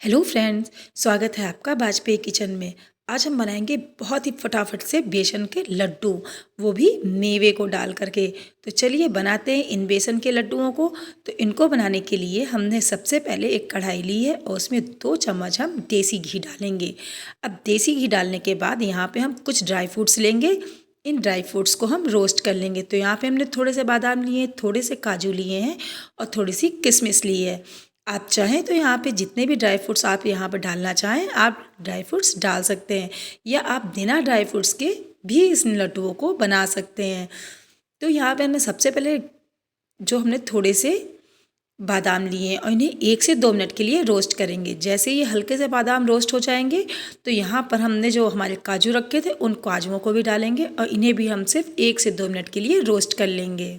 Hello friends, स्वागत है आपका वाजपेयी किचन में। आज हम बनाएंगे बहुत ही फटाफट से बेसन के लड्डू, वो भी मेवे को डाल करके। तो चलिए बनाते हैं इन बेसन के लड्डुओं को। तो इनको बनाने के लिए हमने सबसे पहले एक कढ़ाई ली है और उसमें 2 चम्मच हम देसी घी डालेंगे। अब देसी घी डालने के बाद यहाँ पे हम कुछ ड्राई फ्रूट्स लेंगे। इन ड्राई फ्रूट्स को हम रोस्ट कर लेंगे। तो यहाँ पे हमने थोड़े से बादाम लिए हैं, थोड़े से काजू लिए हैं और थोड़ी सी किशमिश ली है। आप चाहें तो यहाँ पे जितने भी ड्राई फ्रूट्स आप यहाँ पर डालना चाहें आप ड्राई फ्रूट्स डाल सकते हैं, या आप बिना ड्राई फ्रूट्स के भी इस लड्डुओं को बना सकते हैं। तो यहाँ पे हमने सबसे पहले जो हमने थोड़े से बादाम लिए हैं और इन्हें 1 से 2 मिनट के लिए रोस्ट करेंगे। जैसे ये हल्के से बादाम रोस्ट हो जाएंगे तो यहाँ पर हमने जो हमारे काजू रखे थे उन काजुओं को भी डालेंगे और इन्हें भी हम सिर्फ 1 से 2 मिनट के लिए रोस्ट कर लेंगे।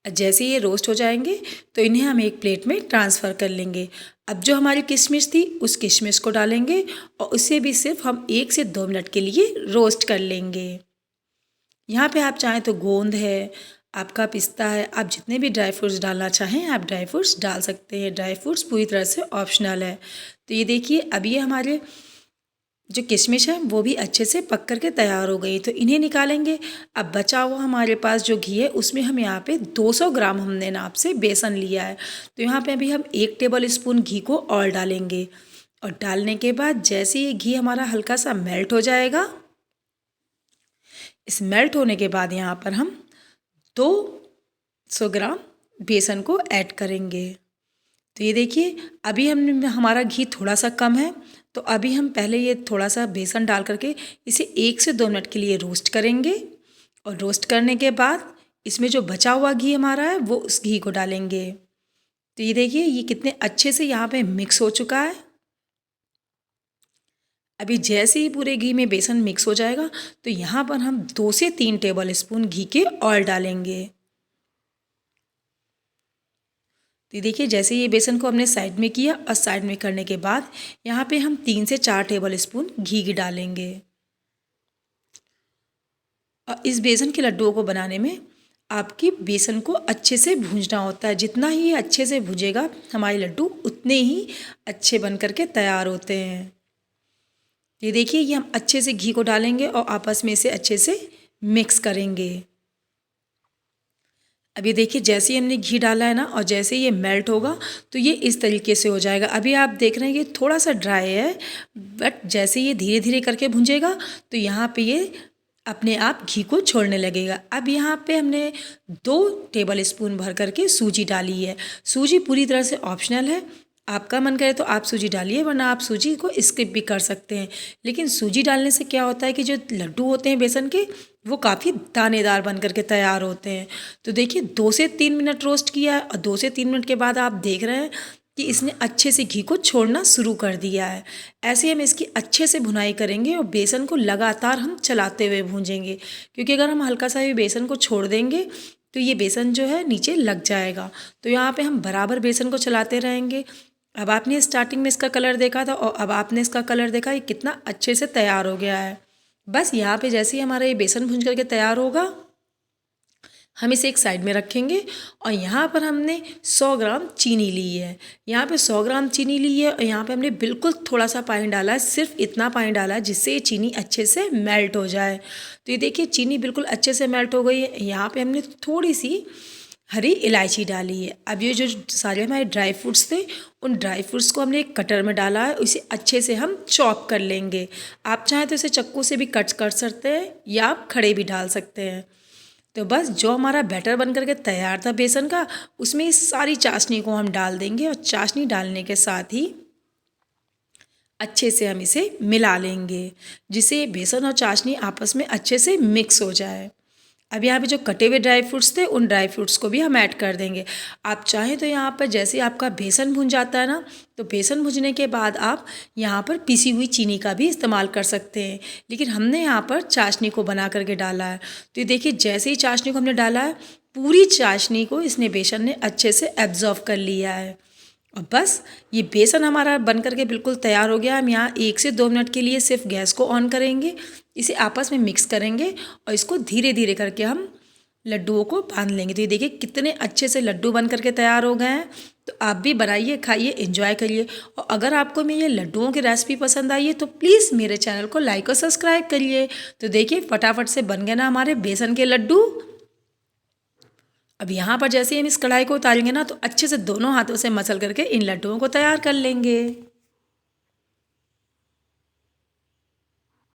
जैसे ये रोस्ट हो जाएंगे तो इन्हें हम एक प्लेट में ट्रांसफ़र कर लेंगे। अब जो हमारी किशमिश थी उस किशमिश को डालेंगे और उसे भी सिर्फ हम 1 से 2 मिनट के लिए रोस्ट कर लेंगे। यहाँ पे आप चाहें तो गोंद है, आपका पिस्ता है, आप जितने भी ड्राई फ्रूट्स डालना चाहें आप ड्राई फ्रूट्स डाल सकते हैं। ड्राई फ्रूट्स पूरी तरह से ऑप्शनल है। तो ये देखिए अब ये हमारे जो किशमिश है वो भी अच्छे से पक कर के तैयार हो गई। तो इन्हें निकालेंगे। अब बचा हुआ हमारे पास जो घी है उसमें हम यहाँ पे 200 ग्राम हमने नाप से बेसन लिया है। तो यहाँ पे अभी हम 1 टेबल स्पून घी को और डालेंगे और डालने के बाद जैसे ये घी हमारा हल्का सा मेल्ट हो जाएगा, इस मेल्ट होने के बाद यहाँ पर हम 200 ग्राम बेसन को ऐड करेंगे। तो ये देखिए अभी हमारा घी थोड़ा सा कम है, तो अभी हम पहले ये थोड़ा सा बेसन डाल करके इसे 1 से 2 मिनट के लिए रोस्ट करेंगे और रोस्ट करने के बाद इसमें जो बचा हुआ घी हमारा है वो उस घी को डालेंगे। तो ये देखिए ये कितने अच्छे से यहाँ पे मिक्स हो चुका है। अभी जैसे ही पूरे घी में बेसन मिक्स हो जाएगा तो यहाँ पर हम 2 से 3 टेबल स्पून घी के और डालेंगे। तो देखिए जैसे ये बेसन को हमने साइड में किया और साइड में करने के बाद यहाँ पे हम 3 से 4 टेबल स्पून घी डालेंगे। और इस बेसन के लड्डुओं को बनाने में आपकी बेसन को अच्छे से भूंजना होता है। जितना ही ये अच्छे से भुजेगा हमारे लड्डू उतने ही अच्छे बन करके तैयार होते हैं। ये देखिए ये हम अच्छे से घी को डालेंगे और आपस में इसे अच्छे से मिक्स करेंगे। अब ये देखिए जैसे ही हमने घी डाला है ना और जैसे ये मेल्ट होगा तो ये इस तरीके से हो जाएगा। अभी आप देख रहे हैं ये थोड़ा सा ड्राई है, बट जैसे ये धीरे धीरे करके भुंजेगा तो यहाँ पे ये अपने आप घी को छोड़ने लगेगा। अब यहाँ पे हमने 2 टेबल स्पून भर करके सूजी डाली है। सूजी पूरी तरह से ऑप्शनल है, आपका मन करे तो आप सूजी डालिए, वरना आप सूजी को स्किप भी कर सकते हैं। लेकिन सूजी डालने से क्या होता है कि जो लड्डू होते हैं बेसन के वो काफ़ी दानेदार बन करके तैयार होते हैं। तो देखिए 2 से 3 मिनट रोस्ट किया है और 2 से 3 मिनट के बाद आप देख रहे हैं कि इसने अच्छे से घी को छोड़ना शुरू कर दिया है। ऐसे हम इसकी अच्छे से भुनाई करेंगे और बेसन को लगातार हम चलाते हुए भूंजेंगे, क्योंकि अगर हम हल्का सा भी बेसन को छोड़ देंगे तो ये बेसन जो है नीचे लग जाएगा। तो यहाँ पे हम बराबर बेसन को चलाते रहेंगे। अब आपने स्टार्टिंग में इसका कलर देखा था और अब आपने इसका कलर देखा, ये कितना अच्छे से तैयार हो गया है। बस यहाँ पे जैसे ही हमारा ये बेसन भून करके तैयार होगा हम इसे एक साइड में रखेंगे। और यहाँ पर हमने 100 ग्राम चीनी ली है। यहाँ पे 100 ग्राम चीनी ली है और यहाँ पे हमने बिल्कुल थोड़ा सा पानी डाला है, सिर्फ इतना पानी डाला है जिससे ये चीनी अच्छे से मेल्ट हो जाए। तो ये देखिए चीनी बिल्कुल अच्छे से मेल्ट हो गई है। यहाँ पे हमने थोड़ी सी हरी इलायची डाली है। अब ये जो सारे हमारे ड्राई फ्रूट्स थे उन ड्राई फ्रूट्स को हमने एक कटर में डाला है, इसे अच्छे से हम चॉप कर लेंगे। आप चाहें तो इसे चाकू से भी कट कर सकते हैं या आप खड़े भी डाल सकते हैं। तो बस जो हमारा बैटर बन करके तैयार था बेसन का, उसमें इस सारी चाशनी को हम डाल देंगे और चाशनी डालने के साथ ही अच्छे से हम इसे मिला लेंगे, जिससे बेसन और चाशनी आपस में अच्छे से मिक्स हो जाए। अब यहाँ पे जो कटे हुए ड्राई फ्रूट्स थे उन ड्राई फ्रूट्स को भी हम ऐड कर देंगे। आप चाहें तो यहाँ पर जैसे आपका बेसन भुन जाता है ना, तो बेसन भुनने के बाद आप यहाँ पर पिसी हुई चीनी का भी इस्तेमाल कर सकते हैं, लेकिन हमने यहाँ पर चाशनी को बना करके डाला है। तो ये देखिए जैसे ही चाशनी को हमने डाला है पूरी चाशनी को इसने बेसन ने अच्छे से एब्जॉर्व कर लिया है। और बस ये बेसन हमारा बन करके बिल्कुल तैयार हो गया। हम यहाँ 1 से 2 मिनट के लिए सिर्फ गैस को ऑन करेंगे, इसे आपस में मिक्स करेंगे और इसको धीरे धीरे करके हम लड्डुओं को बांध लेंगे। तो ये देखिए कितने अच्छे से लड्डू बन करके तैयार हो गए हैं। तो आप भी बनाइए, खाइए, एंजॉय करिए। और अगर आपको मेरी ये लड्डुओं की रेसिपी पसंद आई है तो प्लीज़ मेरे चैनल को लाइक और सब्सक्राइब करिए। तो देखिए फटाफट से बन गए ना हमारे बेसन के लड्डू। अब यहाँ पर जैसे ही हम इस कढ़ाई को उतारेंगे ना तो अच्छे से दोनों हाथों से मसल करके इन लड्डुओं को तैयार कर लेंगे।